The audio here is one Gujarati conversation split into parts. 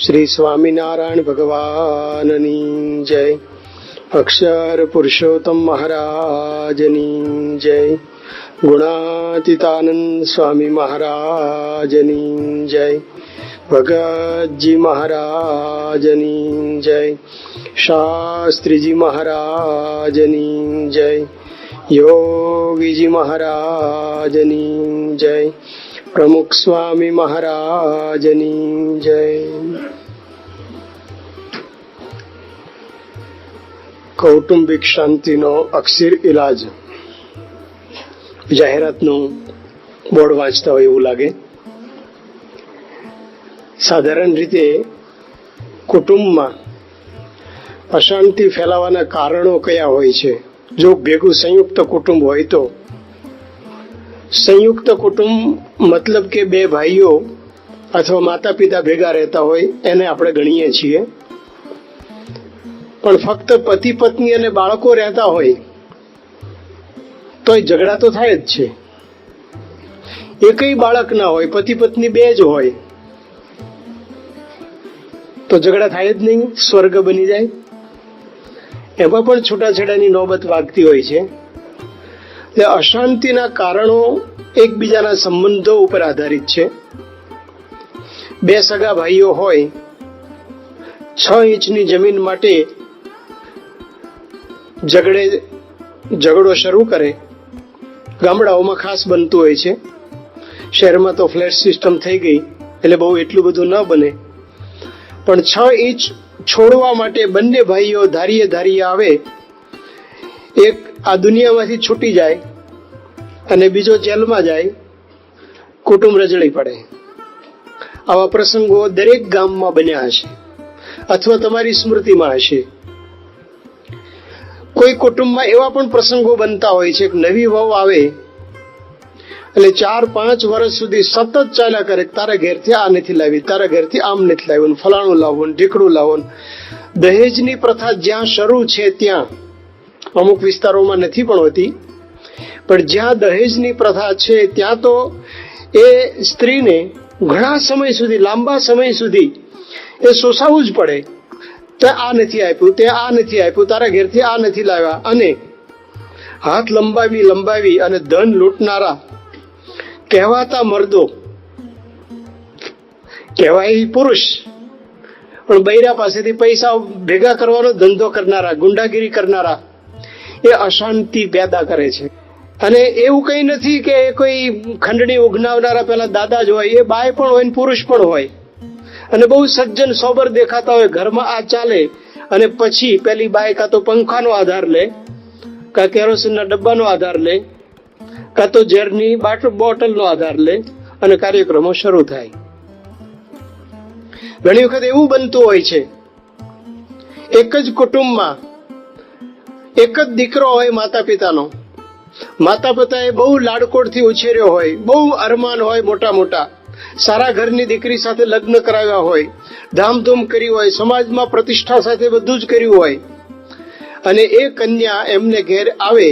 શ્રી સ્વામિનારાયણ ભગવાનની જય. અક્ષર પુરુષોત્તમ મહારાજની જય. ગુણાતીતાનંદ સ્વામી મહારાજની જય. ભગતજી મહારાજની જય. શાસ્ત્રીજી મહારાજની જય. યોગીજી મહારાજની જય. પ્રમુખ સ્વામી મહારાજની જય. કૌટુંબિક શાંતિનો અક્ષર ઇલાજ. જાહેરાતનું બોર્ડ વાંચતા હોય એવું લાગે. સાધારણ રીતે કુટુંબમાં અશાંતિ ફેલાવાના કારણો કયા હોય છે? જો ભેગું સંયુક્ત કુટુંબ હોય તો સંયુક્ત કુટુંબ મતલબ કે બે ભાઈઓ અથવા માતા પિતા ભેગા રહેતા હોય એને આપણે ગણીએ છીએ. પણ ફક્ત પતિ પત્ની અને બાળકો રહેતા હોય તો ઝઘડા તો થાય જ છે. એકય બાળક ના હોય, પતિ પત્ની બે જ હોય તો ઝઘડા થાય જ નહીં, સ્વર્ગ બની જાય. એમાં પણ છૂટાછેડાની નોબત વાગતી હોય છે. અશાંતિના કારણો એકબીજાના સંબંધો ઉપર આધારિત છે. બે સગા ભાઈઓ હોય, 6 ઇંચની જમીન માટે ઝઘડો શરૂ કરે. ગામડાઓમાં ખાસ બનતું હોય છે. શહેરમાં તો ફ્લેટ સિસ્ટમ થઈ ગઈ એટલે બહુ એટલું બધું ન બને. પણ 6 ઇંચ છોડવા માટે બંને ભાઈઓ ધારીએ આવે. એક આ દુનિયામાંથી છૂટી જાય અને બીજો જેલમાં જાય, કુટુંબ રજળી પડે. આવા પ્રસંગો દરેક ગામમાં બન્યા હશે અથવા તમારી સ્મૃતિમાં હશે. કોઈ કુટુંબમાં એવા પણ પ્રસંગો બનતા હોય છે કે નવી વહુ આવે એટલે 4-5 વર્ષ સુધી સતત ચાલ્યા કરે. તારા ઘેરથી આ નથી લાવી, તારા ઘેરથી આમ નથી લાવ્યું, ફલાણું લાવો, ઢીકડું લાવો. દહેજની પ્રથા જ્યાં શરૂ છે ત્યાં, અમુક વિસ્તારોમાં નથી પણ હોતી, પણ જ્યાં દહેજની પ્રથા છે ત્યાં તો એ સ્ત્રીને ઘણા સમય સુધી, લાંબા સમય સુધી એ સોસાવવું જ પડે. તે આ નથી આપ્યું, તે આ નથી આપ્યું, તારા ઘેરથી આ નથી લાવ્યા. અને હાથ લંબાવી અને ધન લૂંટનારા કહેવાતા મર્દો, કહેવાય પુરુષ, પણ બૈરા પાસેથી પૈસા ભેગા કરવાનો ધંધો કરનારા, ગુંડાગીરી કરનારા, એ અશાંતિ પેદા કરે છે. અને એવું કઈ નથી કે કોઈ ખંડણી ઉઘનાવનારા પેલા દાદા જ હોય, એ બાય પણ હોય ને પુરુષ પણ હોય. અને બહુ સજ્જન સોબર દેખાતા હોય, ઘરમાં આ ચાલે અને પછી પેલી બાય કાં તો પંખાનો આધાર લે, કાં કેરોસીનના ડબ્બાનો આધાર લે, કાં તો ઝેરની બોટલનો આધાર લે અને કાર્યક્રમો શરૂ થાય. ઘણી વખત એવું બનતું હોય છે, એક જ કુટુંબમાં એક જ દીકરો હોય માતા પિતાનો. માતા પિતાએ બહુ લાડકોડથી ઉછેર્યો હોય, બહુ અરમાન હોય મોટા, સારા ઘરની દીકરી સાથે લગ્ન કરાવ્યા હોય, ધામધૂમ કરી હોય, સમાજમાં પ્રતિષ્ઠા સાથે બધું જ કર્યું હોય. અને એ કન્યા એમને ઘેર આવે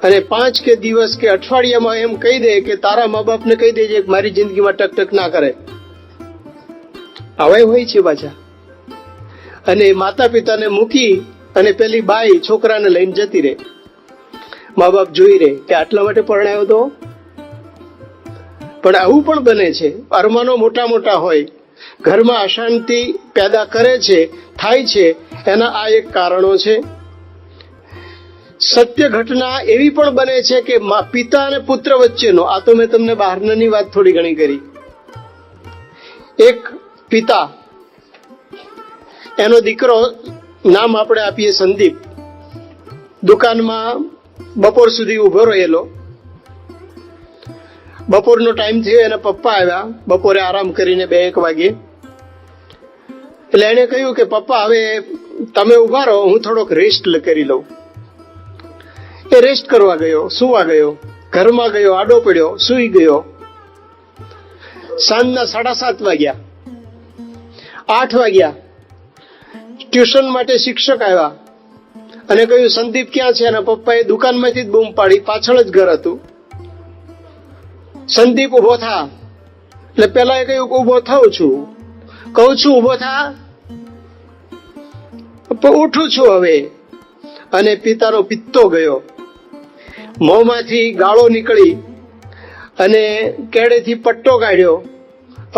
અને 5 કે દિવસ કે અઠવાડિયામાં એમ કહી દે કે તારા મા બાપને કહી દેજે કે મારી જિંદગીમાં ટક ના કરે. આવા હોય છે પાછા. અને માતા પિતાને મૂકી અને પેલી બાઈ છોકરાને લઈને જતી રહે. મા બાપ જોઈ રહે કે આટલા માટે પરણાયો તો. પણ આવું પણ બને છે. અરમાનો મોટા હોય, ઘરમાં અશાંતિ પેદા કરે છે, થાય છે. એના આ એક કારણો છે. સત્ય ઘટના એવી પણ બને છે કે પિતા અને પુત્ર વચ્ચેનો, આ તો મેં તમને બહારની વાત થોડી ઘણી કરી. એક પિતા, એનો દીકરો, નામ આપણે આપીએ સંદીપ, દુકાનમાં બપોર સુધી ઉભો રહેલો. બપોરનો ટાઈમ થયો, એના પપ્પા આવ્યા બપોરે આરામ કરીને 2-1 વાગે. એટલે એને કહ્યું કે પપ્પા હવે તમે ઉભા રહો, હું થોડોક રેસ્ટ કરી લઉં. એ રેસ્ટ કરવા ગયો, સુવા ગયો, ઘરમાં ગયો, આડો પડ્યો, સૂઈ ગયો. સાંજના 7:30 વાગ્યા, 8 વાગ્યા. ટ્યુશન માટે શિક્ષક આવ્યા અને કહ્યું સંદીપ ક્યાં છે? અને પપ્પાએ દુકાનમાંથી જ બૂમ પાડી, પાછળ જ ઘર હતું. સંદીપ ઉભો થા. એટલે પેલા એ કહ્યું ઉભો થાઉં છું. કહું છું ઉભો થા, ઉઠું છું હવે. અને પિતાનો પિત્તો ગયો, મોંમાંથી ગાળો નીકળી અને કેડેથી પટ્ટો કાઢ્યો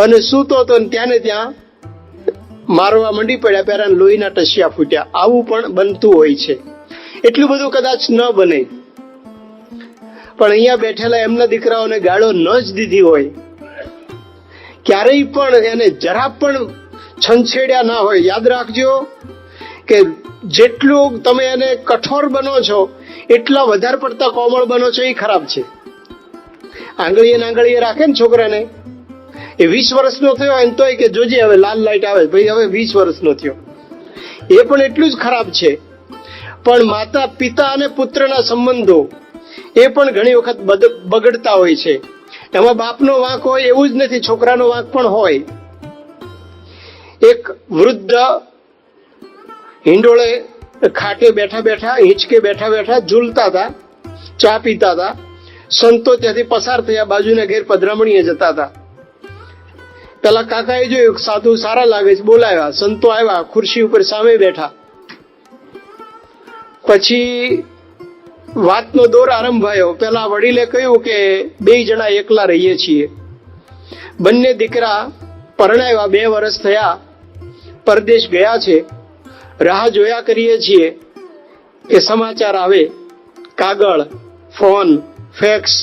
અને સૂતો હતો, ત્યાં ને ત્યાં મારવા મંડી પડ્યા, પેરા લોહીના ટસિયા ફૂટ્યા. આવું પણ બનતું હોય છે. એટલું બધું કદાચ ન બને, પણ અહીંયા બેઠેલા એમના દીકરાઓને ગાળો ન જ દીધી હોય, ક્યારેય પણ એને જરા પણ છંછેડ્યા ના હોય. યાદ રાખજો કે જેટલું તમે એને કઠોર બનો છો એટલા વધારે પડતા કોમળ બનો છો, એ ખરાબ છે. આંગળીએ રાખે ને છોકરાને, એ 20 વર્ષનો થયો એને તોય કે જોજે હવે લાલ લાઈટ આવે, ભાઈ હવે 20 વર્ષનો થયો, એ પણ એટલું જ ખરાબ છે. પણ માતા પિતા અને પુત્રના સંબંધો એ પણ ઘણી વખત બગડતા હોય છે. એમાં બાપનો વાંક હોય એવું જ નથી, છોકરાનો વાંક પણ હોય. એક વૃદ્ધ હિંડોળે ખાટે બેઠા બેઠા, હિંચકે બેઠા બેઠા ઝૂલતા હતા, ચા પીતા હતા. સંતો ત્યાંથી પસાર થયા, બાજુના ઘેર પધરામણીએ જતા હતા. પેલા કાકાએ જોયું સાધુ સારા લાગે છે, બોલાવ્યા. સંતો આવ્યા, ખુરશી ઉપર સામે બેઠા. પછી વાતનો દોર આરંભાયો. પેલા વડીલે કહ્યું કે 2 જણા એકલા રહીએ છીએ, બંને દીકરા પરણાવ્યા, 2 વર્ષ થયા, પરદેશ ગયા છે, રાહ જોયા કરીએ છીએ કે સમાચાર આવે. કાગળ, ફોન, ફેક્સ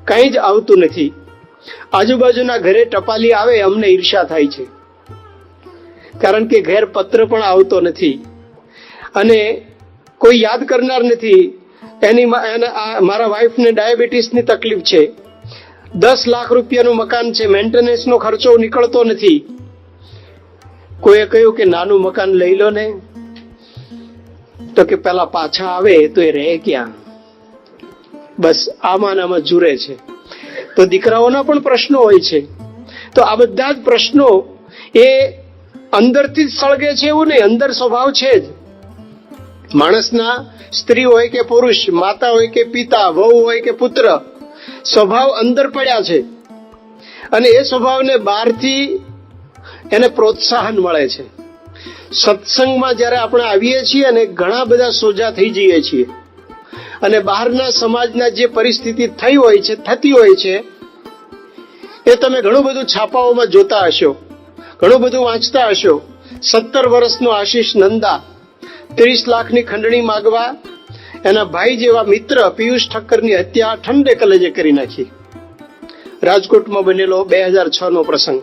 કંઈ જ આવતું નથી. આજુબાજુના ઘરે ટપાલી આવે, અમને ઈર્ષા થાય છે, કારણ કે ઘેર પત્ર પણ આવતો નથી અને કોઈ યાદ કરનાર નથી. મારા વાઈફને ડાયાબિટીસની તકલીફ છે, 10 લાખ રૂપિયાનું મકાન છે, મેન્ટેનન્સનો ખર્ચો નીકળતો નથી. કોઈએ કહ્યું કે નાનું મકાન લઈ લો ને, તો કે પેલા પાછા આવે તો એ રહે ક્યાં? બસ આમાં જુરે છે. તો દીકરાઓના પણ પ્રશ્નો હોય છે. તો આ બધા જ પ્રશ્નો એ અંદરથી જ સળગે છે એવું નહીં, અંદર સ્વભાવ છે જ માણસના. સ્ત્રી હોય કે પુરુષ, માતા હોય કે પિતા, વહુ હોય કે પુત્ર, સ્વભાવ અંદર પડ્યા છે અને એ સ્વભાવને બહારથી એને પ્રોત્સાહન મળે છે. સત્સંગમાં જ્યારે આપણે આવીએ છીએ અને ઘણા બધા સોજા થઈ જઈએ છીએ અને બહારના સમાજના જે પરિસ્થિતિ થતી હોય છે એ તમે ઘણું બધું છાપાઓમાં જોતા હશો, ઘણું બધું વાંચતા હશો. 17 વર્ષનો આશીષ નંદા 30 લાખની ખંડણી માગવા એના ભાઈ જેવા મિત્ર પિયુષ ઠક્કરની હત્યા ઠંડે કલેજે કરી નાખી. રાજકોટમાં બનેલો 2006 નો પ્રસંગ.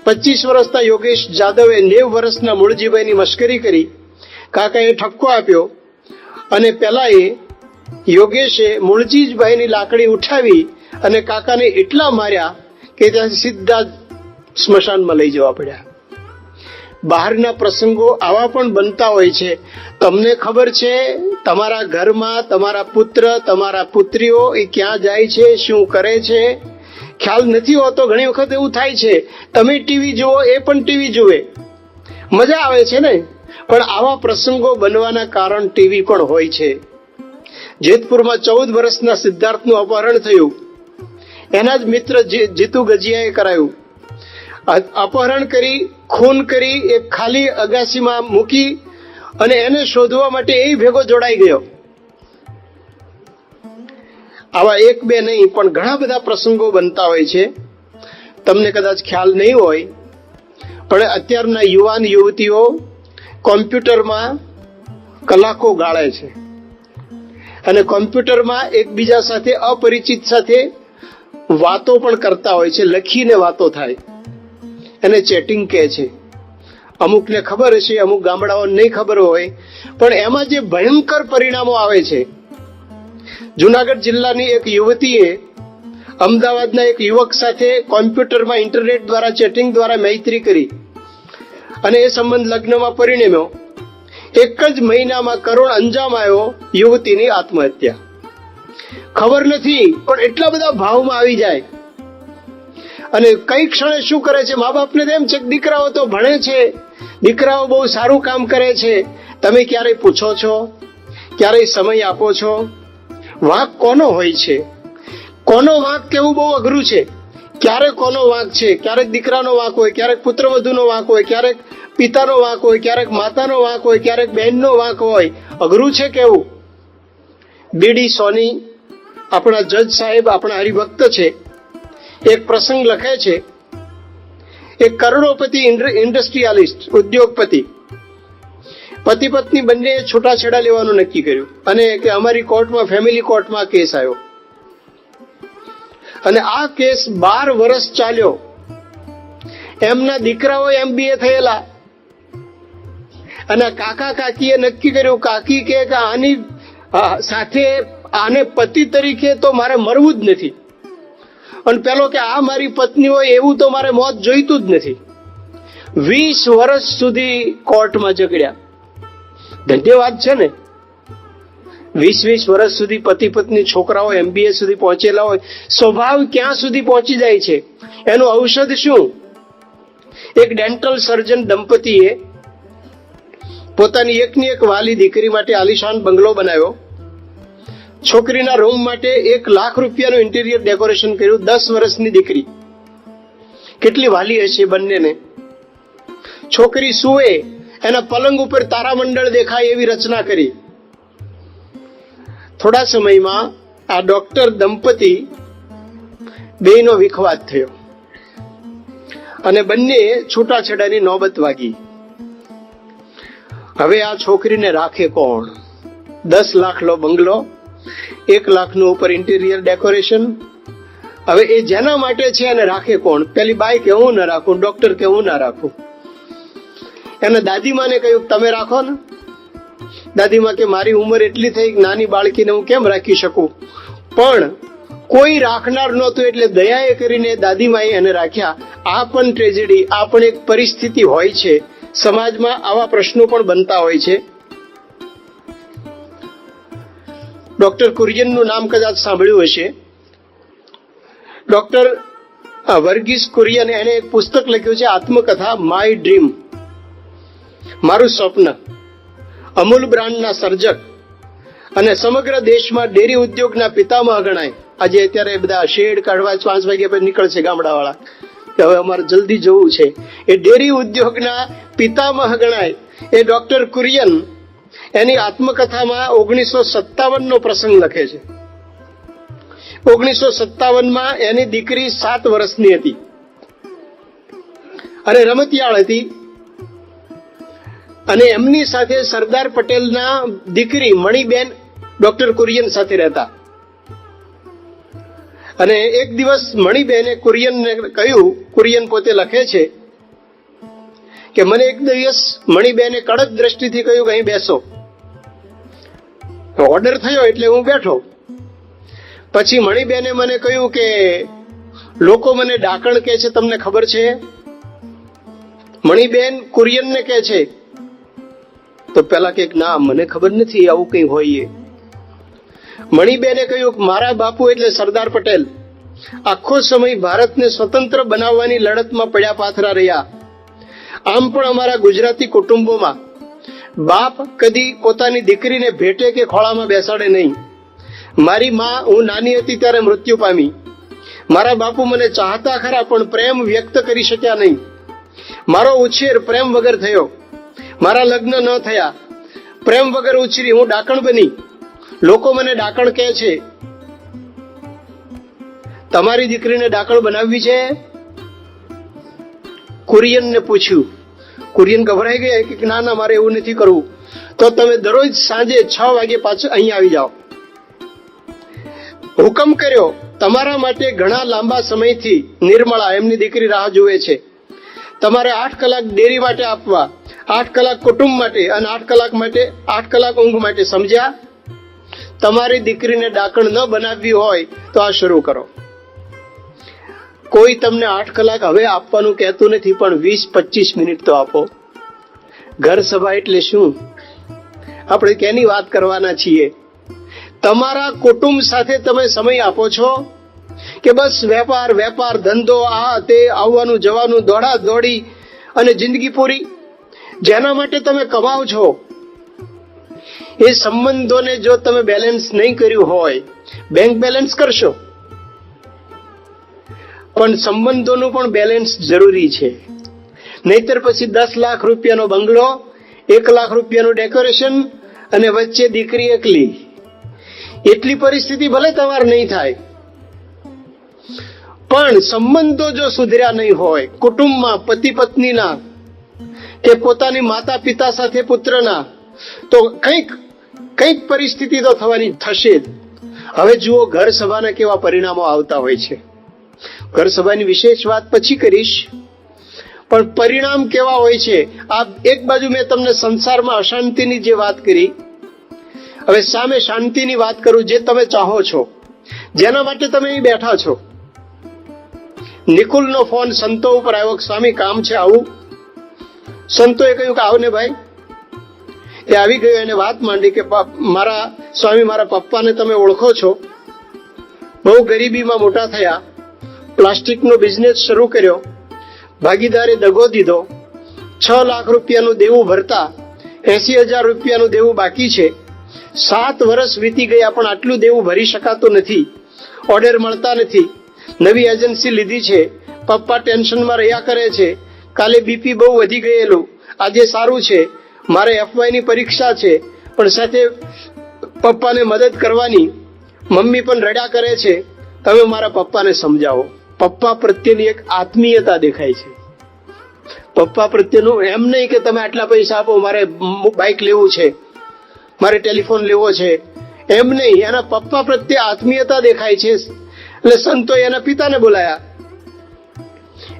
25 વર્ષના યોગેશ જાદવે 90 વર્ષના મૂળજીભાઈની મશ્કરી કરી. કાકાએ ઠપકો આપ્યો અને પેલા યોગેશે મૂળજીભાઈની લાકડી ઉઠાવી અને કાકાને એટલા માર્યા કે ત્યાંથી સીધા સ્મશાનમાં લઈ જવા પડ્યા. બહારના પ્રસંગો આવા પણ બનતા હોય છે. તમને ખબર છે તમારા ઘરમાં તમારા પુત્ર, તમારા પુત્રીઓ એ ક્યાં જાય છે, શું કરે છે, ખ્યાલ નથી હોતો. ઘણી વખત એવું થાય છે, તમે ટીવી જુઓ, એ પણ ટીવી જુએ, મજા આવે છે ને, પણ આવા પ્રસંગો બનવાના કારણ ટીવી પણ હોય છે. જેતપુરમાં 14 વર્ષના સિદ્ધાર્થનું અપહરણ થયું. એના જ મિત્ર જીતુ ગજિયાએ કરાયું. અપહરણ કરી, ખૂન કરી, એક ખાલી અગાસીમાં મૂકી અને એને શોધવા માટે એ ભેગો જોડાઈ ગયો. આવા 1-2 નહીં પણ ઘણા બધા પ્રસંગો બનતા હોય છે. તમને કદાચ ખ્યાલ નહીં હોય, પણ અત્યારના યુવાન યુવતીઓ કોમ્પ્યુટરમાં કલાકો ગાળે છે અને કોમ્પ્યુટરમાં એકબીજા સાથે, અપરિચિત સાથે વાતો પણ કરતા હોય છે. લખીને વાતો થાય, એને ચેટિંગ કહે છે. અમુકને ખબર હશે, અમુક ગામડાઓને નહીં ખબર હોય, પણ એમાં જે ભયંકર પરિણામો આવે છે. જુનાગઢ જિલ્લાની એક યુવતીએ અમદાવાદના એક યુવક સાથે કોમ્પ્યુટરમાં ઇન્ટરનેટ દ્વારા, ચેટિંગ દ્વારા મૈત્રી કરી અને એ સંબંધ લગ્નમાં પરિણમ્યો. 1 જ મહિનામાં કરુણ અંજામ આવ્યો, યુવતીની આત્મહત્યા. ખબર નથી, પણ એટલા બધા ભાવમાં આવી જાય અને કઈ ક્ષણે શું કરે છે. મા બાપને એમ છે કે દીકરાઓ તો ભણે છે, દીકરાઓ બહુ સારું કામ કરે છે, તમે ક્યારેય પૂછો છો, ક્યારેય સમય આપો છો? વાંક કોનો હોય છે? કોનો વાંક કેવું બહુ અઘરું છે. ક્યારેક કોનો વાંક છે, ક્યારેક દીકરાનો વાંક હોય, ક્યારેક પુત્રવધુનો વાંક હોય, ક્યારેક પિતાનો વાંક હોય, ક્યારેક માતાનો વાંક હોય, ક્યારેક બહેનનો વાંક હોય. અઘરું છે કેવું. બીડી સોની આપણા જજ સાહેબ, આપણા હરિભક્ત છે, એક પ્રસંગ લખે છે. એક કરોડોપતિ ઇન્ડસ્ટ્રીયાલિસ્ટ, ઉદ્યોગપતિ, પતિ પત્ની બંને છૂટાછેડા લેવાનું નક્કી કર્યું અને કે અમારી કોર્ટમાં, ફેમિલી કોર્ટમાં કેસ આવ્યો અને આ કેસ 12 વર્ષ ચાલ્યો. એમના દીકરાઓ MBA થયેલા અને કાકા કાકીએ નક્કી કર્યું, કાકી કે આની સાથે આને પતિ તરીકે તો મારે મરવું જ નથી અને પેલો કે આ મારી પત્ની હોય એવું તો મારે મોત જોઈતું જ નથી. 20 વર્ષ સુધી કોર્ટમાં ઝઘડ્યા. ધન્યવાદ છે ને. 20 વર્ષ સુધી પતિ પત્ની, છોકરાઓ MBA સુધી પહોંચેલા હોય. સ્વભાવ ક્યાં સુધી પહોંચી જાય છે, એનું ઔષધ શું? એક ડેન્ટલ સર્જન દંપતીએ પોતાની એકની એક વાલી દીકરી માટે આલિશાન બંગલો બનાવ્યો. છોકરીના રૂમ માટે 1 લાખ રૂપિયાનું ઇન્ટિરિયર ડેકોરેશન કર્યું. 10 વર્ષની દીકરી, કેટલી વાલી હશે બંનેને. છોકરી સુવે એના પલંગ ઉપર તારામંડળ દેખાય એવી રચના કરી. થોડા સમયમાં આ ડોક્ટર દંપતી બેયનો વિખવાદ થયો અને બંને છૂટાછેડાની નોબત વાગી. હવે આ છોકરીને રાખે કોણ? 10 લાખનો બંગલો, 1 લાખનું ઉપર ઇન્ટિરિયર ડેકોરેશન. હવે એ જેના માટે છે એને રાખે કોણ? પેલી બાઈ કે હું ના રાખું, ડોક્ટર કે હું ના રાખું. એને દાદીમાને કહ્યું તમે રાખો ને. દાદીમા કે મારી ઉંમર એટલી થઈ કે નાની બાળકીને હું કેમ રાખી શકું? પણ કોઈ રાખનાર નહોતું એટલે દયાએ કરીને દાદીમાએ એને રાખ્યા. આ પણ ટ્રેજેડી, આ પણ એક પરિસ્થિતિ હોય છે. સમાજમાં આવા પ્રશ્નો પણ બનતા હોય છે. ડોક્ટર કુરિયનનું નામ કદાચ સાંભળ્યું હશે. ડોક્ટર વર્ગીસ કુરિયન, એને એક પુસ્તક લખ્યું છે, આત્મકથા માય ડ્રીમ, મારું સ્વપ્ન. અમૂલ બ્રાન્ડના સર્જક અને સમગ્ર દેશમાં ડેરી ઉદ્યોગના પિતામહ ગણાય. આજે અત્યારે બધા શેડ કાઢવા 5 વાગ્યા પછી નીકળશે ગામડાવાળા કે હવે અમારે જલ્દી જવું છે. એ ડેરી ઉદ્યોગના પિતામહ ગણાય એ ડોક્ટર કુરિયન એની આત્મકથામાં 1957 નો પ્રસંગ લખે છે. 1957માં એની દીકરી 7 વર્ષની હતી અને રમતિયાળ હતી અને એમની સાથે સરદાર પટેલના દીકરી મણિબેન ડોક્ટર કુરિયન સાથે રહેતા. અને એક દિવસ મણિબેને કુરિયનને કહ્યું, કુરિયન પોતે લખે છે કે મને એક દિવસ મણિબેને કડક દ્રષ્ટિથી કહ્યું કે અહીં બેસો. ઓર્ડર થયો એટલે હું બેઠો. પછી મણિબેને મને કહ્યું કે લોકો મને ડાકણ કહે છે, તમને ખબર છે? મણિબેન કુરિયનને કહે છે. તો પેલા કે ના મને ખબર નથી આવું કઈ હોય. મણિબેને કહ્યું મારા બાપુ એટલે સરદાર પટેલ આખો સમય ભારતને સ્વતંત્ર બનાવવાની લડતમાં પડ્યા પાથરા રહ્યા. આમ પણ અમારા ગુજરાતી કુટુંબોમાં બાપ કદી પોતાની દીકરીને ભેટે કે ખોળામાં બેસાડે નહીં. મારી માં, હું નાની હતી ત્યારે મૃત્યુ પામી. મારા બાપુ મને ચાહતા ખરા પણ પ્રેમ વ્યક્ત કરી શક્યા નહીં. મારો ઉછેર પ્રેમ વગર થયો. મારા લગ્ન ન થયા. પ્રેમ વગર ઉછરી હું ડાકણ બની. લોકો મને ડાકણ કહે છે. તમારી દીકરીને ડાકણ બનાવવી છે? કુરિયનને પૂછ્યું. કુરિયન ગભરાઈ ગયા કે ના ના મારે એવું નથી કરવું. તો તમે દરરોજ સાંજે 6 વાગે પાછું અહીં આવી જાઓ. હુકમ કર્યો. તમારા માટે ઘણા લાંબા સમયથી નિર્મળા એમની દીકરી રાહ જુએ છે. તમારે 8 કલાક ડેરી માટે આપવા, 8 કલાક કુટુંબ માટે અને 8 કલાક ઊંઘ માટે. સમજ્યા? તમારી દીકરીને ડાકણ ન બનાવવી હોય તો આ શરૂ કરો. કોઈ તમને 8 કલાક હવે આપવાનું કહેતું નથી, પણ 20-25 મિનિટ તો આપો. ઘર સભા એટલે શું? આપણે કેની વાત કરવાના છીએ? તમારા કુટુંબ સાથે તમે સમય આપો છો કે બસ વેપાર વેપાર, ધંધો, આ તે, આવવાનું જવાનું, દોડા દોડી અને જિંદગી પૂરી? જેના માટે તમે કમાઓ છો એ સંબંધોને જો તમે બેલેન્સ નહીં કર્યું હોય, બેંક બેલેન્સ કરશો. પણ સંબંધોનું પણ બેલેન્સ જરૂરી છે. નહીતર પછી 10 લાખ રૂપિયાનો બંગલો, 1 લાખ રૂપિયાનું ડેકોરેશન અને વચ્ચે દીકરી એકલી, એટલી પરિસ્થિતિ ભલે તમારે નહીં થાય, પણ સંબંધો જો સુધર્યા નહીં હોય કુટુંબમાં, પતિ પત્નીના કે પોતાની માતા પિતા સાથે પુત્રના, તો કંઈક પરિસ્થિતિ તો થવાની થશે જ. હવે જુઓ ઘર સભાના કેવા પરિણામો આવતા હોય છે. ઘર સભાની વિશેષ વાત પછી કરીશ, પણ પરિણામ કેવા હોય છે. આ એક બાજુ મેં તમને સંસારમાં અશાંતિની જે વાત કરી, હવે સામે શાંતિની વાત કરું, જે તમે ચાહો છો, જેના માટે તમે અહીં બેઠા છો. નિકુલનો ફોન સંતો ઉપર આવ્યો, સ્વામી કામ છે આવું. સંતોએ કહ્યું કે આવો ને ભાઈ. એ આવી ગયો, એને વાત માંડી કે મારા સ્વામી, મારા પપ્પાને તમે ઓળખો છો, બહુ ગરીબીમાં મોટા થયા, પ્લાસ્ટિકનો બિઝનેસ શરૂ કર્યો, ભાગીદારે દગો દીધો, 6 લાખ રૂપિયાનું દેવું ભરતા 80,000 રૂપિયાનું દેવું બાકી છે. 7 વર્ષ વીતી ગયા પણ આટલું દેવું ભરી શકાતું નથી, ઓર્ડર મળતા નથી. નવી એજન્સી લીધી છે, પપ્પા ટેન્શનમાં રહ્યા કરે છે. કાલે બીપી બહુ વધી ગયેલું, આજે સારું છે. મારે FY ની પરીક્ષા છે, પણ સાથે પપ્પાને મદદ કરવાની. મમ્મી પણ રડ્યા કરે છે, તમે મારા પપ્પાને સમજાવો. પપ્પા પ્રત્યેની એક આત્મીયતા દેખાય છે. પપ્પા પ્રત્યેનું એમ નહીં કે તમે આટલા પૈસા આપો, મારે બાઇક લેવું છે, મારે ટેલિફોન લેવો છે, એમ નહીં. એના પપ્પા પ્રત્યે આત્મીયતા દેખાય છે. એટલે સંતોએ એના પિતાને બોલાયા.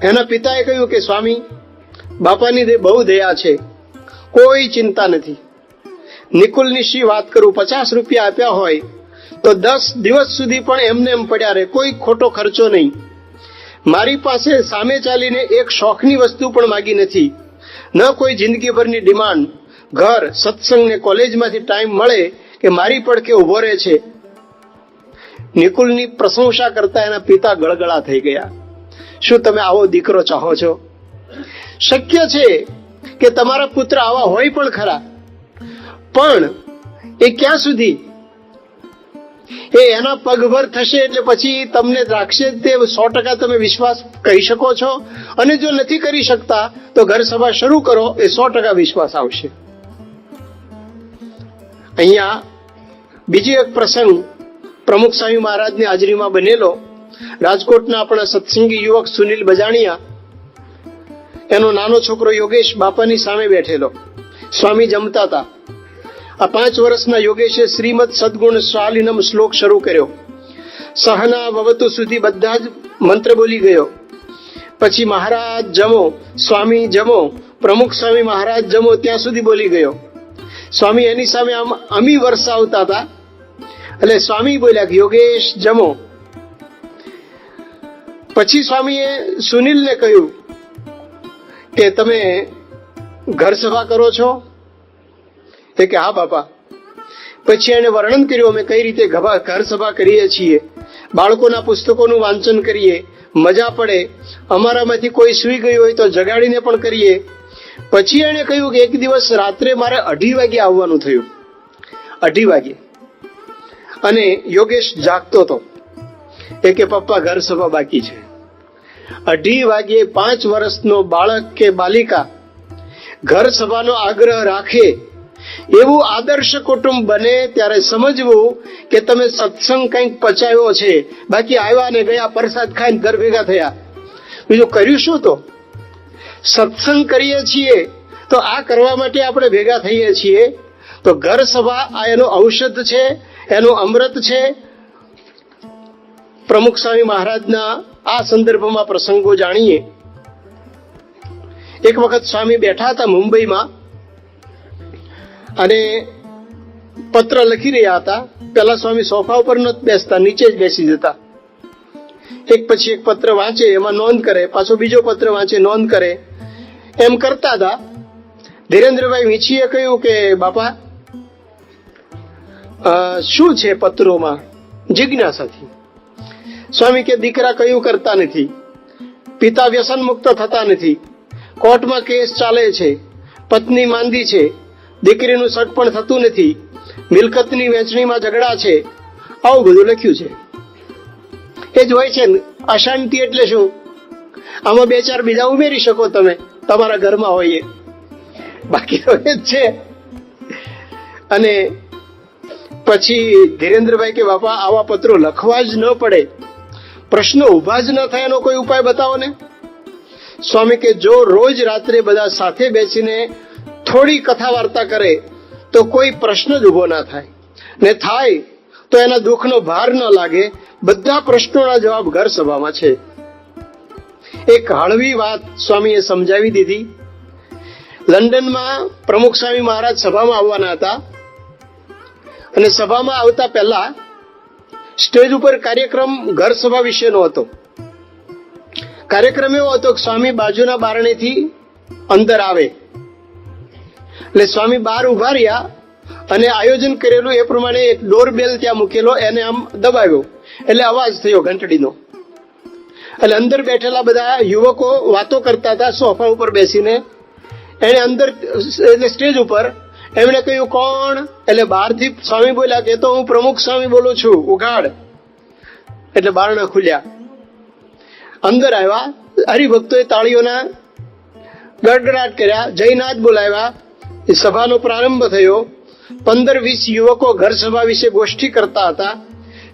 એના પિતાએ કહ્યું કે સ્વામી, બાપાની બહુ દયા છે, કોઈ ચિંતા નથી. નિકુલની શી વાત કરું, 50 રૂપિયા આપ્યા હોય તો 10 દિવસ સુધી પણ એમને એમ પડ્યા રહે, કોઈ ખોટો ખર્ચો નહીં. મારી પાસે સામે ચાલીને એક શોખની વસ્તુ પણ માગી નથી, ન કોઈ જિંદગીભરની ડિમાન્ડ. ઘર, સત્સંગ ને કોલેજમાંથી ટાઈમ મળે કે મારી પડખે ઉભો રહે છે. નિકુલની પ્રશંસા કરતા એના પિતા ગળગળા થઈ ગયા. શું તમે આવો દીકરો ચાહો છો? શક્ય છે કે તમારા પુત્ર આવા હોય પણ ખરા, પણ એ ક્યાં સુધી? એ એના પગભર થશે એટલે પછી તમને રાખશે તે 100% તમે વિશ્વાસ કહી શકો છો. અને જો નથી કરી શકતા તો ઘર સભા શરૂ કરો, એ 100% વિશ્વાસ આવશે. અહીંયા બીજી એક પ્રસંગ પ્રમુખ સ્વામી મહારાજની હાજરીમાં બનેલો. રાજકોટના આપણા સત્સંગી યુવક સુનિલ બજાણિયા, એનો નાનો છોકરો યોગેશ બાપાની સામે બેઠેલો. સ્વામી જમતા હતા. આ 5 વર્ષના યોગેશે શ્રીમદ સદગુણ શાલિનમ શ્લોક શરૂ કર્યો. સહના ભવતુ સુધી બધા જ મંત્ર બોલી ગયો. પછી મહારાજ જમો, સ્વામી જમો, પ્રમુખ સ્વામી મહારાજ જમો, ત્યાં સુધી બોલી ગયો. સ્વામી એની સામે આમ અમી વરસાવતા હતા. એટલે સ્વામી બોલ્યા કે યોગેશ જમો. પછી સ્વામીએ સુનિલને કહ્યું કે તમે ઘર સભા કરો છો? કે હા બાપા. પછી એને વર્ણન કર્યું અમે કઈ રીતે ઘર સભા કરીએ છીએ. બાળકોના પુસ્તકોનું વાંચન કરીએ, મજા પડે. અમારામાંથી કોઈ સૂઈ ગયું હોય તો જગાડીને પણ કરીએ. પછી એને કહ્યું કે એક દિવસ રાત્રે મારે 2:30 વાગે આવવાનું થયું. 2:30 વાગે. અને યોગેશ જાગતો હતો. એ કે પપ્પા ઘર સભા બાકી છે. 2:30 વાગે 5 વર્ષનો બાળક કે બાલિકા ઘર સભાનો આગ્રહ રાખે, એવું આદર્શ કુટુંબ બને ત્યારે સમજવું કે તમે સત્સંગ કંઈક પચાવ્યો છે. બાકી આવ્યા ને ગયા, પ્રસાદ ખાઈને ઘર ભેગા થયા, બીજું કર્યું શું? તો સત્સંગ કરીએ છીએ તો આ કરવા માટે આપણે ભેગા થઈએ છીએ. તો ઘર સભા આ એનો ઔષધ છે, એનું અમૃત છે. પ્રમુખ સ્વામી મહારાજના આ સંદર્ભમાં પ્રસંગો જાણીએ. એક વખત સ્વામી બેઠા હતા મુંબઈમાં અને પત્ર લખી રહ્યા હતા. પેલા સ્વામી સોફા ઉપર નહોતા બેસતા, નીચે જ બેસી જતા. એક પછી એક પત્ર વાંચે, એમાં નોંધ કરે, પાછો બીજો પત્ર વાંચે, નોંધ કરે, એમ કરતા હતા. ધીરેન્દ્રભાઈ વીંછીએ કહ્યું કે બાપા શું છે પત્રોમાં? જિજ્ઞાસાથી. સ્વામી કે દીકરા કયું કરતા નથી, પિતા વ્યસન મુક્ત થતા નથી, કોર્ટમાં કેસ ચાલે છે, પત્ની માંદી છે, દીકરીનું સટપણ થતું નથી, મિલકતની વહેંચણીમાં ઝઘડા છે, આવું બધું લખ્યું છે. એ જ હોય છે. અશાંતિ એટલે શું? આમાં 2-4 બીજા ઉમેરી શકો તમે, તમારા ઘરમાં હોય, બાકી તો એ જ છે. અને પછી ધીરેન્દ્રભાઈ કે બાપા આવા પત્રો લખવા જ ન પડે, પ્રશ્નો ઉભા જ ન થાય, એનો કોઈ ઉપાય બતાવો ને. સ્વામી કે જો રોજ રાત્રે બધા સાથે બેસીને થોડી કથા વાર્તા કરે તો કોઈ પ્રશ્ન જ ઉભો ના થાય, ને થાય તો એના દુઃખનો ભાર ન લાગે. બધા પ્રશ્નોના જવાબ ઘર સભામાં છે. એક હળવી વાત સ્વામીએ સમજાવી દીધી. લંડનમાં પ્રમુખ સ્વામી મહારાજ સભામાં આવવાના હતા, અને સભામાં આવતા પહેલા સ્ટેજ ઉપર કાર્યક્રમ ઘર સભા વિશેનો હતો. કાર્યક્રમ એવો હતો કે સ્વામી બાજુના બારણેથી અંદર આવે, એટલે સ્વામી બહાર ઉભા રહ્યા અને આયોજન કરેલું એ પ્રમાણે એક ડોરબેલ ત્યાં મૂકેલો, એને આમ દબાવ્યો એટલે અવાજ થયો ઘંટડીનો. એટલે અંદર બેઠેલા બધા યુવકો વાતો કરતા હતા સોફા ઉપર બેસીને. એને અંદર એટલે સ્ટેજ ઉપર એમણે કહ્યું કોણ? એટલે બહારથી સ્વામી બોલ્યા કે તો હું પ્રમુખ સ્વામી બોલું છું, ઉઘાડ. એટલે બારણા ખુલ્યા, અંદર આવ્યા. હરિભક્તોએ તાળીઓના ગડગડાટ કર્યા, જયનાથ બોલાવ્યા. સભાનો પ્રારંભ થયો. 15-20 યુવકો ઘર સભા વિશે ગોષ્ઠી કરતા હતા.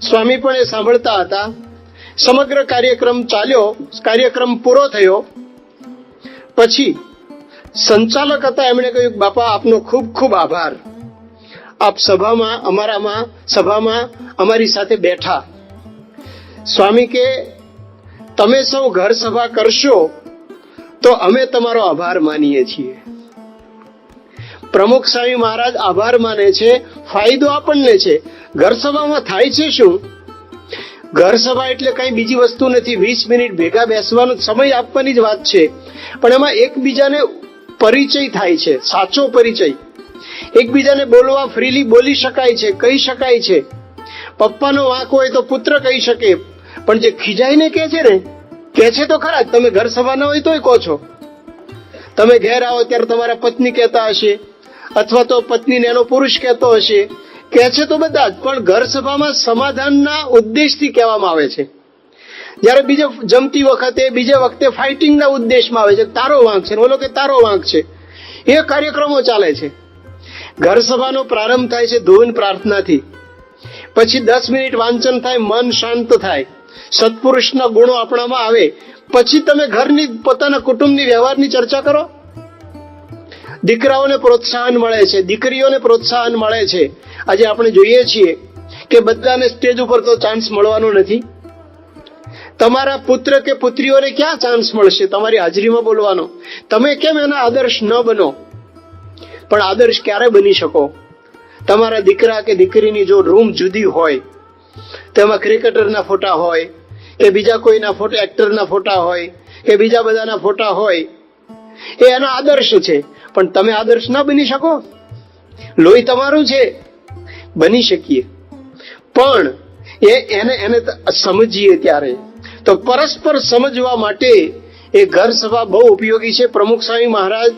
સ્વામી પણ એ સાંભળતા હતા. સમગ્ર કાર્યક્રમ ચાલ્યો. કાર્યક્રમ પૂરો થયો. પછી સંચાલક હતા, એમણે કહ્યું બાપા આપનો ખૂબ ખૂબ આભાર, આપ સભામાં અમારી સાથે બેઠા. સ્વામી કે તમે સૌ ઘર સભા કરશો તો અમે તમારો આભાર માનીએ છીએ. પ્રમુખ સ્વામી મહારાજ આભાર માને છે, ફાયદો આપણને છે. ઘર સભામાં થાય છે શું? ઘર સભા એટલે કઈ બીજી વસ્તુ નથી. 20 મિનિટ ભેગા બેસવાનો સમય આપવાની જ વાત છે, પણ એમાં એકબીજાને પરિચય થાય છે, સાચો પરિચય. એકબીજાને બોલવા ફ્રીલી બોલી શકાય છે, કહી શકાય છે. પપ્પાનો વાંક હોય તો પુત્ર કહી શકે, પણ જે ખીજાઈને કહે છે ને, કહે છે તો ખરા જ. તમે ઘર સભા ના હોય તોય કહો છો. તમે ઘેર આવો ત્યારે તમારા પત્ની કહેતા હશે, અથવા તો પત્નીને એનો પુરુષ કહેતો હશે, કહે છે તો બધા જ. પણ ઘર સભામાં સમાધાનના ઉદ્દેશથી કહેવામાં આવે છે. જયારે બીજે જમતી વખતે બીજે વખતે ફાઇટિંગના ઉદ્દેશમાં આવે છે, તારો વાંક છે, ઓલો કે તારો વાંક છે, એ કાર્યક્રમો ચાલે છે. ઘર સભાનો પ્રારંભ થાય છે ધૂન પ્રાર્થનાથી. પછી 10 મિનિટ વાંચન થાય, મન શાંત થાય, સત્પુરુષના ગુણો આપણામાં આવે. પછી તમે ઘરની પોતાના કુટુંબની વ્યવહારની ચર્ચા કરો. દીકરાઓને પ્રોત્સાહન મળે છે, દીકરીઓને પ્રોત્સાહન મળે છે. આજે આપણે જોઈએ છીએ કે બધાને સ્ટેજ ઉપર તો ચાન્સ મળવાનો નથી. તમારા પુત્ર કે પુત્રીઓને ક્યાં ચાન્સ મળશે તમારી હાજરીમાં બોલવાનો? તમે કેમ એના આદર્શ ન બનો? પણ આદર્શ ક્યારે બની શકો? તમારા દીકરા કે દીકરીની જો રૂમ જુદી હોય, તેમાં ક્રિકેટરના ફોટા હોય કે બીજા કોઈના ફોટા, એક્ટરના ફોટા હોય કે બીજા બધાના ફોટા હોય, એ એના આદર્શ છે. પણ તમે આદર્શ ના બની શકો? લોહી તમારું છે, બની શકીએ, પણ એને સમજીએ ત્યારે. તો પરસ્પર સમજવા માટે એ ઘર સભા બહુ ઉપયોગી છે. પ્રમુખ સ્વામી મહારાજ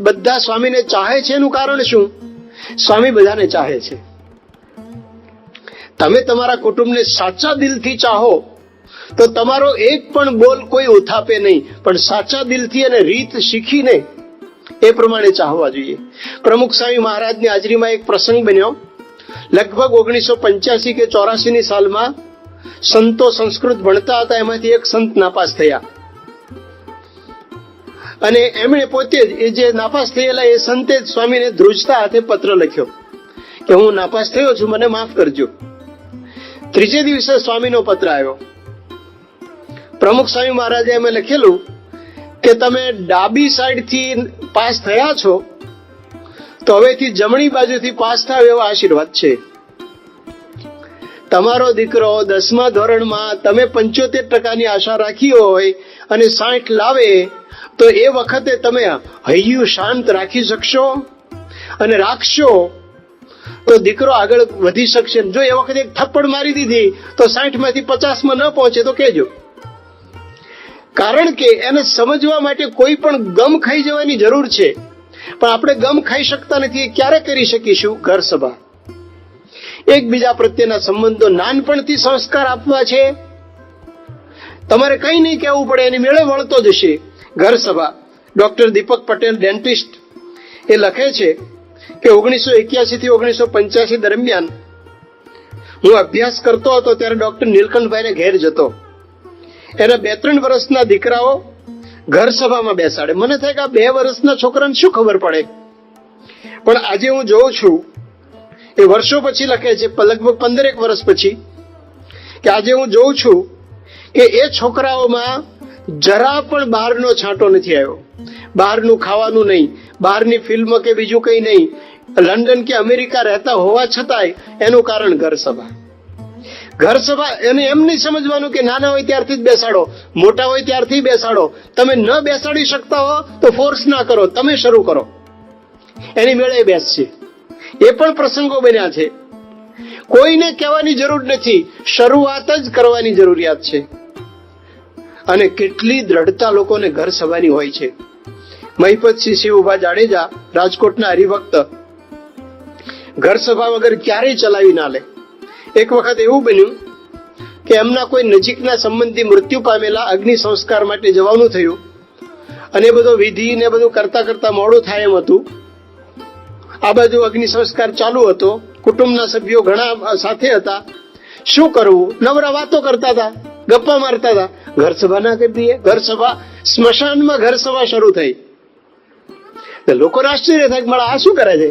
બધા સ્વામીને ચાહે છે. એનું કારણ શું? સ્વામી બધાને ચાહે છે. તમે તમારા કુટુંબને સાચા દિલથી ચાહો તો તમારો એક પણ બોલ કોઈ ઉથાપે નહીં, પણ સાચા દિલથી અને રીત શીખીને એ પ્રમાણે ચાહવા જોઈએ. પ્રમુખ સ્વામી મહારાજની હાજરીમાં એક પ્રસંગ બન્યો. લગભગ 1985 કે 84 સાલમાં સંતો સંસ્કૃત ભણતા હતા, એમાંથી એક સંત નાપાસ થયા. અને એમણે પોતે જ એ જે નાપાસ થયેલા એ સંતે સ્વામીને ધ્રુજતા હાથે પત્ર લખ્યો કે હું નાપાસ થયો છું, મને માફ કરજો. ત્રીજે દિવસે સ્વામીનો પત્ર આવ્યો. પ્રમુખ સ્વામી મહારાજે એમાં લખેલું કે તમે ડાબી સાઈડથી પાસ થયા છો, તો હવેથી જમણી બાજુથી પાસ થાવ એવા આશીર્વાદ છે. તમારો દીકરો 10મા ધોરણમાં તમે 75% આશા રાખી હોય અને 60 લાવે, તો એ વખતે તમે હૈયું શાંત રાખી શકશો અને રાખશો તો દીકરો આગળ વધી શકશે. જો એ વખતે એક થપ્પડ મારી દીધી તો 60માંથી 50માં ન પહોંચે તો કહેજો. કારણ કે એને સમજવા માટે કોઈ પણ ગમ ખાઈ જવાની જરૂર છે, પણ આપણે ગમ ખાઈ શકતા નથી. એ ક્યારે કરી શકીશું? ઘર સભા. એકબીજા પ્રત્યેના સંબંધો નાનપણથી સંસ્કાર આપવા છે. તમારે કંઈ નહીં કહેવું પડે, એની મેળે વળતો જશે. ઘર સભા. ડોક્ટર દીપક પટેલ, ડેન્ટિસ્ટ, એ લખે છે કે 1981 થી 1985 દરમિયાન હું અભ્યાસ કરતો હતો ત્યારે ડોક્ટર નીલકંઠભાઈને ઘેર જતો. એના 2-3 વર્ષના દીકરાઓ ઘર સભામાં બેસાડે. મને થાય કે આ 2 વર્ષના છોકરાને શું ખબર પડે, પણ આજે હું જોઉં છું, એ વર્ષો પછી લખે છે, લગભગ 15 વર્ષ પછી, કે આજે હું જોઉં છું કે એ છોકરાઓમાં જરા પણ બહારનો છાંટો નથી આવ્યો. બહારનું ખાવાનું નહીં, બહારની ફિલ્મ કે બીજું કંઈ નહીં. લંડન કે અમેરિકા રહેતા હોવા છતાંય એનું કારણ ઘર સભા. ઘર સભા એને એમ નહીં સમજવાનું કે નાના હોય ત્યારથી જ બેસાડો, મોટા હોય ત્યારથી બેસાડો. તમે ન બેસાડી શકતા હો તો ફોર્સ ના કરો, તમે શરૂ કરો, એની મેળે બેસશે. એ પણ પ્રસંગો બન્યા છે. કોઈને કહેવાની જરૂર નથી, શરૂઆત જ કરવાની જરૂરિયાત છે. અને કેટલી દ્રઢતા લોકોને ઘર સભાની હોય છે. મહિપતસિંહ શિવભા જાડેજા, રાજકોટના હરિભક્ત, ઘર સભા વગર ક્યારેય ચલાવી ના લે. એક વખત એવું બન્યું કે એમના કોઈ નજીકના સંબંધી મૃત્યુ પામેલા અગ્નિ સંસ્કાર માટે જવાનું થયું, અને બધો વિધિ ને બધું કરતા કરતા મોડું થાય એમ હતું. આ બાજુ અગ્નિ સંસ્કાર ચાલુ હતો, કુટુંબના સભ્યો ઘણા સાથે હતા. શું કરવું? નવરા વાતો કરતા હતા, ગપ્પા મારતા હતા. ઘર સભા ના કરી દઈએ. ઘર સભા, સ્મશાનમાં ઘર સભા શરૂ થઈ. લોકો આશ્ચર્ય થાય કે મારા આ શું કરે છે.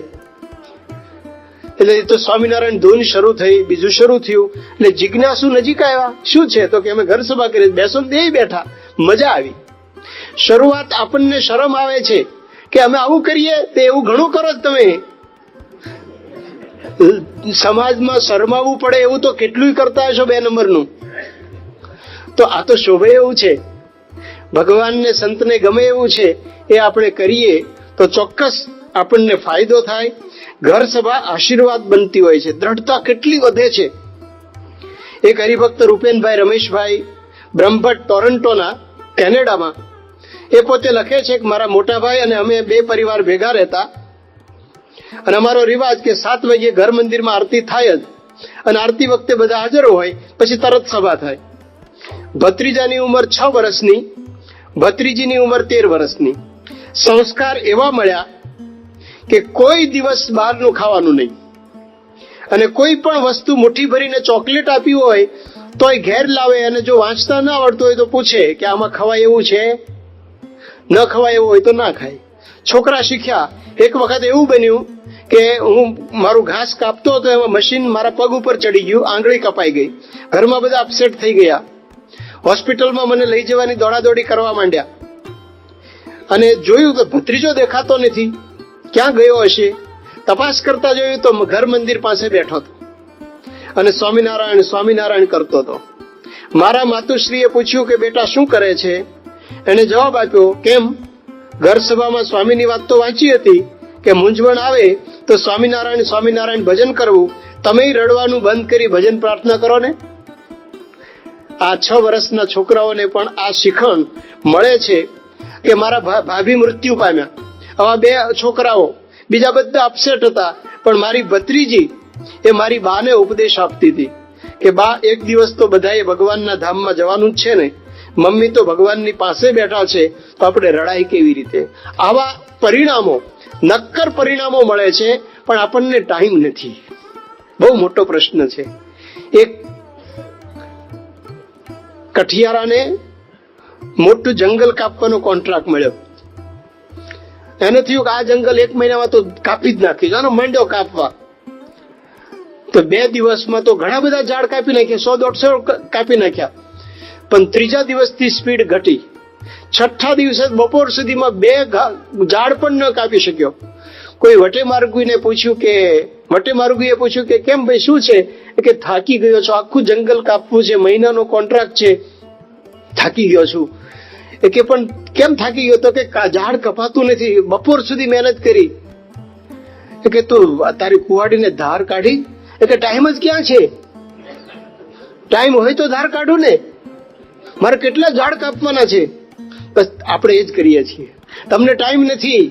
એટલે એ તો સ્વામિનારાયણ ધૂન શરૂ થઈ, બીજું શરૂ થયું. એટલે જિજ્ઞાસુ નજીક આવ્યા. શું છે? તો કે અમે ઘર સભા કરી. બેસો બે બેઠા, મજા આવી. શરૂઆત આપણને શરમ આવે છે કે અમે આવું કરીએ, તે એવું ઘણું કરો જ તમે. સમાજમાં શરમાવવું પડે એવું તો કેટલું કરતા હશો 2 નંબરનું. તો આ તો શોભે એવું છે, ભગવાનને સંતને ગમે એવું છે. એ આપણે કરીએ તો ચોક્કસ આપણને ફાયદો થાય. ઘર સભા આશીર્વાદ બનતી હોય છે. દ્રઢતા કેટલી વધે છે. એક હરિભક્ત રૂપેનભાઈ રમેશભાઈ બ્રહ્મભટ્ટ, ટોરન્ટોના, કેનેડામાં, એ પોતે લખે છે કે મારા મોટા ભાઈ અને અમે 2 પરિવાર ભેગા રહેતા, અને અમારો રિવાજ કે 7 વાગ્યે ઘર મંદિરમાં આરતી થાય જ, અને આરતી વખતે બધા હાજર હોય, પછી તરત સભા થાય. ભત્રીજાની ઉંમર 6 વર્ષની, ભત્રીજીની ઉંમર 13 વર્ષની. સંસ્કાર એવા મળ્યા કે કોઈ દિવસ બહારનું ખાવાનું નહીં, અને કોઈ પણ વસ્તુ મુઠ્ઠી ભરીને ચોકલેટ આપી હોય તોય ઘેર લાવે, અને જો વાંચતા ના આવડતું હોય તો પૂછે કે આમાં ખવાય એવું છે? ન ખવાય એવું હોય તો ના ખાય. છોકરા શીખ્યા. એક વખત એવું બન્યું કે હું મારું ઘાસ કાપતો હતો, એમાં મશીન મારા પગ ઉપર ચડી ગયું, આંગળી કપાઈ ગઈ. ઘરમાં બધા અપસેટ થઈ ગયા. હોસ્પિટલમાં મને લઈ જવાની દોડાદોડી કરવા માંડ્યા, અને જોયું તો ભત્રીજો દેખાતો નથી, ક્યાં ગયો હશે. તપાસ કરતા જોયું તો ઘર મંદિર પાસે બેઠો હતો અને સ્વામિનારાયણ સ્વામિનારાયણ કરતો હતો. મારા માતુશ્રીએ પૂછ્યું કે બેટા શું કરે છે? એને જવાબ આપ્યો, કેમ? ઘર સભામાં સ્વામીની વાત તો વાંચી હતી કે મૂંઝવણ આવે તો સ્વામિનારાયણ સ્વામિનારાયણ ભજન કરવું. તમે રડવાનું બંધ કરી ભજન પ્રાર્થના કરો ને. આ 6 વર્ષના છોકરાઓને પણ આ શિખણ મળે છે કે મારા ભાભી મૃત્યુ પામ્યા. આવા 2 છોકરાઓ, બીજા બધા અપસેટ હતા, પણ મારી ભત્રીજી એ મારી બાને ઉપદેશ આપતી હતી કે બા, એક દિવસ તો બધાએ ભગવાનના ધામમાં જવાનું જ છે ને, મમ્મી તો ભગવાનની પાસે બેઠા છે, તો આપણે રડાઈ કેવી રીતે? આવા પરિણામો, નક્કર પરિણામો મળે છે, પણ આપણને ટાઈમ નથી. બહુ મોટો પ્રશ્ન છે. એક કઠિયારાને મોટું જંગલ કાપવાનો કોન્ટ્રાક્ટ મળ્યો. એને થયું કે આ જંગલ 1 મહિનામાં તો કાપી જ નાખીશ, આનો માંડ્યો કાપવા. તો 2 દિવસમાં તો ઘણા બધા ઝાડ કાપી નાખ્યા, 100-150 કાપી નાખ્યા. પણ 3જા દિવસથી સ્પીડ ઘટી. 6થા દિવસે બપોર સુધીમાં 2 ઝાડ પણ ન કાપી શક્યો. કોઈ વટેમાર્ગુને પૂછ્યું કે કેમ ભાઈ, શું છે? કે થાકી ગયો છો, આખું જંગલ કાપવું છે, મહિનાનો કોન્ટ્રાક્ટ છે, થાકી ગયો છું. એ કે પણ કેમ થાકી ગયો? તો કે ઝાડ કપાતું નથી, બપોર સુધી મહેનત કરી. એ કે તું તારી કુવાડીને ધાર કાઢી? એ કે ટાઈમ જ ક્યાં છે? ટાઈમ હોય તો ધાર કાઢું ને, મારે કેટલા ઝાડ કાપવાના છે? બસ આપણે એ જ કરીએ છીએ. તમને ટાઈમ નથી.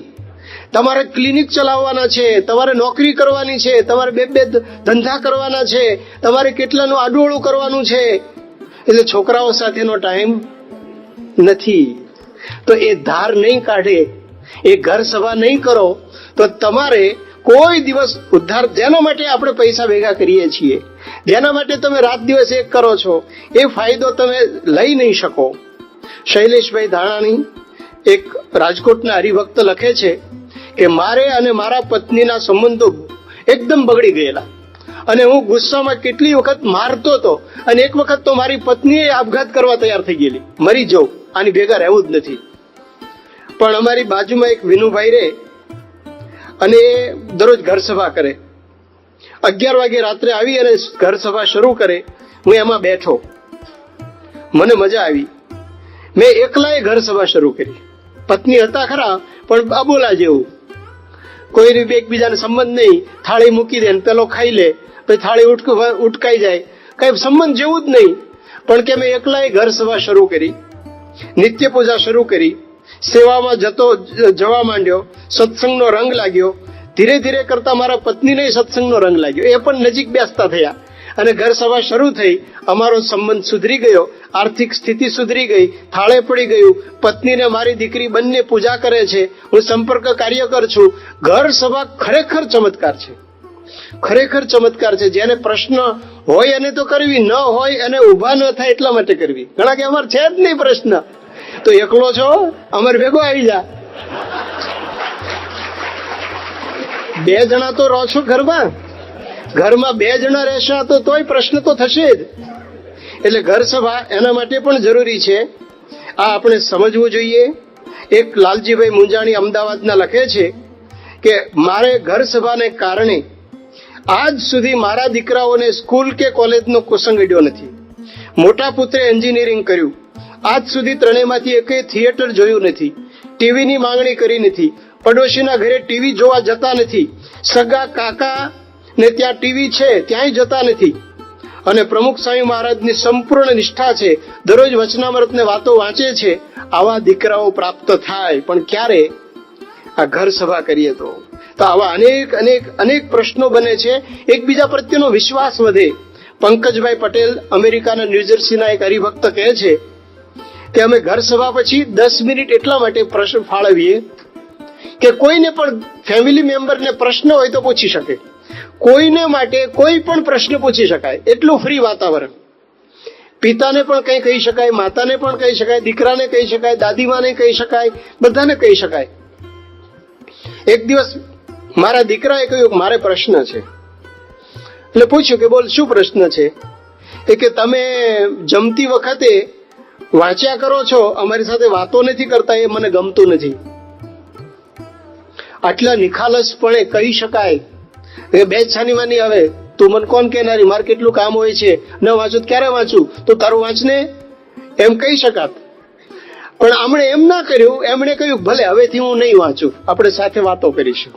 તમારે ક્લિનિક ચલાવવાના છે, તમારે નોકરી કરવાની છે, તમારે 2 ધંધા કરવાના છે, તમારે કેટલાનું આડોળું કરવાનું છે. એટલે છોકરાઓ સાથેનો ટાઈમ નથી. તો એ ધાર નહીં કાઢે, એ ઘર સભા નહીં કરો તો તમારે કોઈ દિવસ ઉદ્ધાર, જેના માટે આપણે પૈસા ભેગા કરીએ છીએ, જેના માટે તમે રાત દિવસ એક કરો છો, એ ફાયદો તમે લઈ નહીં શકો. શૈલેષભાઈ ધાણાણી એક રાજકોટના હરિભક્ત લખે છે કે મારે અને મારા પત્નીના સંબંધો એકદમ બગડી ગયેલા અને હું ગુસ્સામાં કેટલી વખત મારતો હતો અને એક વખત તો મારી પત્નીએ આપઘાત કરવા તૈયાર થઈ ગયેલી, મરી જાઉં, આની ભેગા રહેવું જ નથી. પણ અમારી બાજુમાં એક વિનુભાઈ રહે અને એ દરરોજ ઘર સભા કરે. 11 વાગે રાત્રે આવી અને ઘર સભા શરૂ કરે. હું એમાં બેઠો, મને મજા આવી. મેં એકલાએ ઘર સભા શરૂ કરી. પત્ની હતા ખરા, પણ અબોલા જેવું, કોઈ એકબીજાને સંબંધ નહીં. થાળી મૂકી દે, પેલો ખાઈ લે, પછી થાળી ઉટકાઈ જાય, કઈ સંબંધ જેવું જ નહીં. પણ કે મેં એકલાએ ઘર સભા શરૂ કરી, નિત્ય પૂજા શરૂ કરી, સેવામાં જવા માંડ્યો, સત્સંગનો રંગ લાગ્યો. ધીરે ધીરે કરતા મારા પત્નીને સત્સંગનો રંગ લાગ્યો, એ પણ નજીક બેસતા થયા અને ઘર સભા શરૂ થઈ. અમારો સંબંધ સુધરી ગયો, આર્થિક સ્થિતિ સુધરી ગઈ, થાળે પડી ગયું. પત્નીને મારી દીકરી બંને પૂજા કરે છે, હું સંપર્ક કાર્યકર છું. ઘર સભા ખરેખર ચમત્કાર છે, ખરેખર ચમત્કાર છે. જેને પ્રશ્ન હોય એને તો કરવી, ન હોય અને ઉભા ન થાય એટલા માટે કરવી. ઘણા કે અમારે છે જ નહીં પ્રશ્ન, તો એકલો છો, અમારે ભેગો આવી જા. 2 જણા તો રહો છો ઘરમાં, ઘરમાં 2 જણા રહેશે તો તોય પ્રશ્ન તો થશે જ. એટલે ઘર સભા એના માટે પણ જરૂરી છે. આ આપણે સમજવું જોઈએ. એક લાલજીભાઈ મુંજાણી અમદાવાદના લખે છે કે મારે ઘર સભાને કારણે આજ સુધી મારા દીકરાઓને સ્કૂલ કે કોલેજનો કુસંગડ્યો નથી. મોટા પુત્રે એન્જિનિયરિંગ કર્યું, આજ સુધી 3માંથી એકે થિયેટર જોયું નથી, ટીવીની માંગણી કરી નથી, પડોશીના ઘરે ટીવી જોવા જતા નથી, સગા કાકા ને ત્યાં ટીવી છે ત્યાંય જતા નથી. અને પ્રમુખ સ્વામી મહારાજની સંપૂર્ણ નિષ્ઠા છે, દરરોજ વચનામૃતને વાતો વાંચે છે. આવા દીકરાઓ પ્રાપ્ત થાય, પણ ક્યારે? આ ઘર સભા કરીએ તો આવા અનેક અનેક અનેક પ્રશ્નો બને છે. એકબીજા પ્રત્યેનો વિશ્વાસ વધે. પંકજભાઈ પટેલ અમેરિકાના ન્યૂજર્સીના એક હરિભક્ત કહે છે કે અમે ઘર સભા પછી 10 મિનિટ એટલા માટે પ્રશ્ન ફાળવીએ કે કોઈને પણ ફેમિલી મેમ્બરને પ્રશ્ન હોય તો પૂછી શકે, કોઈને માટે કોઈ પણ પ્રશ્ન પૂછી શકાય, એટલું ફ્રી વાતાવરણ. પિતાને પણ કંઈ કહી શકાય, માતાને પણ કહી શકાય, દીકરાને કહી શકાય, દાદીમાને કહી શકાય, બધાને કહી શકાય. એક દિવસ મારા દીકરાએ કહ્યું કે મારે પ્રશ્ન છે. એટલે પૂછ્યું કે બોલ, શું પ્રશ્ન છે? એ કે તમે જમતી વખતે વાંચ્યા કરો છો, અમારી સાથે વાતો નથી કરતા, એ મને ગમતું નથી. આટલા નિખાલસપણે કહી શકાય કે 2 છાનીમાની આવે, તું મને કોણ કહેનારી, મારે કેટલું કામ હોય છે, ન વાંચું ક્યારે વાંચું, તો તારું વાંચને, એમ કહી શકાત. પણ આમણે એમ ના કર્યું. એમણે કહ્યું ભલે હવેથી હું નહીં વાંચું, આપણે સાથે વાતો કરીશું.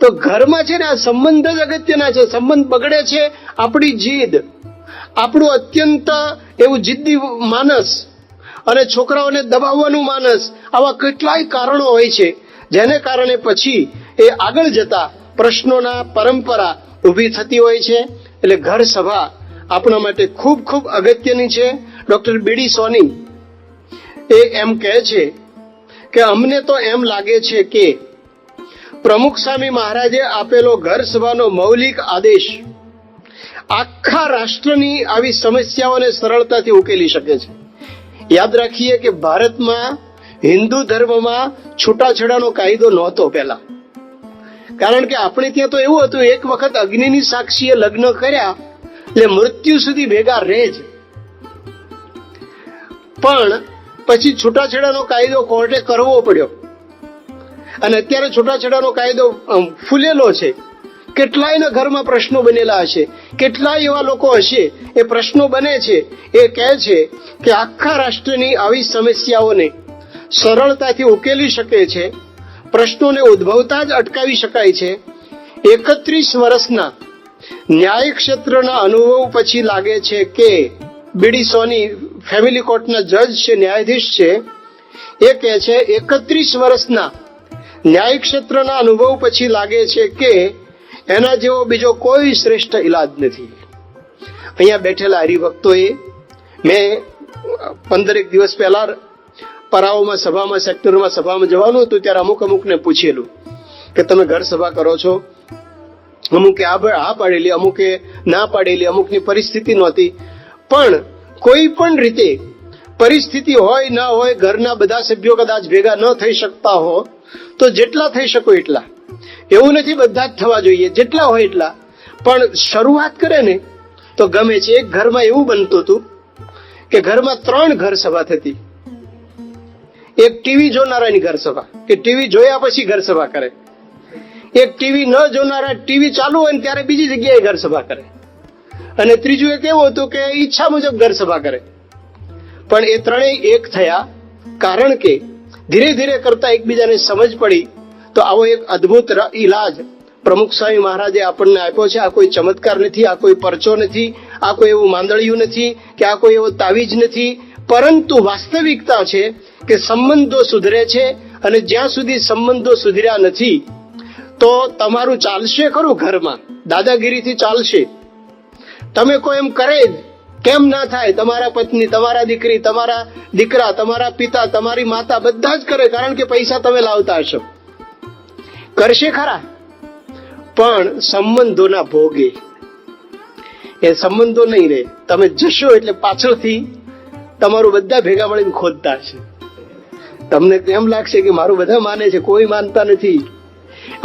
તો ઘરમાં છે ને આ સંબંધ જ અગત્યના છે. સંબંધ બગડે છે આપણી જીદ, આપણું અત્યંત એવું જિદ્દી માનસ અને છોકરાઓને દબાવવાનું માનસ. આવા કેટલાય કારણો હોય છે જેને કારણે પછી એ આગળ જતા પ્રશ્નોના પરંપરા ઊભી થતી હોય છે. એટલે ઘર સભા આપણા માટે ખૂબ ખૂબ અગત્યની છે. ડોક્ટર બીડી સોની એ એમ કહે છે કે અમને તો એમ લાગે છે કે પ્રમુખ સ્વામી મહારાજે આપેલો ઘર સભાનો મૌલિક આદેશ આખા રાષ્ટ્રની આવી સમસ્યાઓને સરળતાથી ઉકેલી શકે છે. યાદ રાખીએ કે ભારતમાં હિન્દુ ધર્મમાં છૂટાછેડાનો કાયદો નહોતો પહેલા, કારણ કે આપણે ત્યાં તો એવું હતું, એક વખત અગ્નિની સાક્ષીએ લગ્ન કર્યા એટલે મૃત્યુ સુધી ભેગા રહે જ. પણ પછી છૂટાછેડાનો કાયદો કોર્ટે કરવો પડ્યો અને અત્યારે છૂટાછેડાનો કાયદો ફૂલેલો છે. કેટલાયના ઘરમાં પ્રશ્નો બનેલા હશે, કેટલાય એવા લોકો હશે એ પ્રશ્નો બને છે. એ કહે છે કે આખા રાષ્ટ્રની આવી સમસ્યાઓને સરળતાથી ઉકેલી શકે છે, પ્રશ્નોને ઉદ્ભવતા જ અટકાવી શકાય છે. 31 વર્ષના ન્યાય ક્ષેત્રના અનુભવ પછી લાગે છે કે બીડી સોની ફેમિલી કોર્ટના જજ છે, ન્યાયાધીશ છે, એ કહે છે 31 વર્ષના ન્યાય ક્ષેત્રના અનુભવ પછી લાગે છે કે એના જેવો બીજો કોઈ શ્રેષ્ઠ ઈલાજ નથી. અહીંયા બેઠેલા હરિભક્તોએ મેં 15 દિવસ પહેલા પરાઓમાં સભામાં સેક્ટરમાં સભામાં જવાનું હતું, ત્યારે અમુકને પૂછેલું કે તમે ઘર સભા કરો છો? અમુકે હા પાડેલી, અમુકે ના પાડેલી, અમુકની પરિસ્થિતિ નહોતી. પણ કોઈ પણ રીતે પરિસ્થિતિ હોય ના હોય, ઘરના બધા સભ્યો કદાચ ભેગા ન થઈ શકતા હો તો જેટલા થઈ શકો એટલા, એવું નથી બધા જ થવા જોઈએ, જેટલા હોય એટલા, પણ શરૂઆત કરે ને તો ગમે છે. એક ઘરમાં એવું બનતું હતું કે ઘરમાં 3 ઘર સભા થતી. એક ટીવી જોનારાની ઘર સભા, કે ટીવી જોયા પછી ઘર સભા કરે. એક ટીવી ન જોનારા ટીવી ચાલુ હોય ને ત્યારે બીજી જગ્યાએ ઘર સભા કરે. અને ત્રીજું એક એવું હતું કે ઈચ્છા મુજબ ઘર સભા કરે. પણ એ ત્રણેય એક થયા, કારણ કે ધીરે ધીરે કરતા એકબીજાને સમજ પડી. તો આવો એક અદ્ભુત ઈલાજ પ્રમુખ સ્વામી મહારાજે આપણને આપ્યો છે. આ કોઈ ચમત્કાર નથી, આ કોઈ પરચો નથી, આ કોઈ એવું માંદળિયું નથી, કે આ કોઈ એવો તાવીજ નથી, પરંતુ વાસ્તવિકતા છે કે સંબંધો સુધરે છે. અને જ્યાં સુધી સંબંધો સુધર્યા નથી તો તમારું ચાલશે ખરું ઘરમાં, દાદાગીરીથી ચાલશે. તમે કોઈ એમ કરે જ, કેમ ના થાય? તમારા પત્ની, તમારા દીકરી, તમારા દીકરા, તમારા પિતા, તમારી માતા બધા જ કરે, કારણ કે પૈસા તમે લાવતા હશો. કરશે ખરા, પણ સંબંધોના ભોગે એ સંબંધો નહીં રહે. તમે જશો એટલે પાછળથી તમારું બધા ભેગા મળીને ખોદતા હશે. તમને એમ લાગશે કે મારું બધા માને છે, કોઈ માનતા નથી.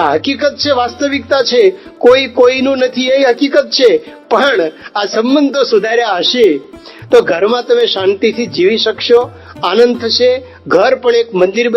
આ હકીકત છે, વાસ્તવિકતા છે. કોઈ કોઈનું નથી એ હકીકત છે. પણ આ સંબંધો સુધાર્યા હશે તો ઘરમાં તમે શાંતિથી જીવી શકશો, આનંદ થશે. ઘર પણ એક મંદિર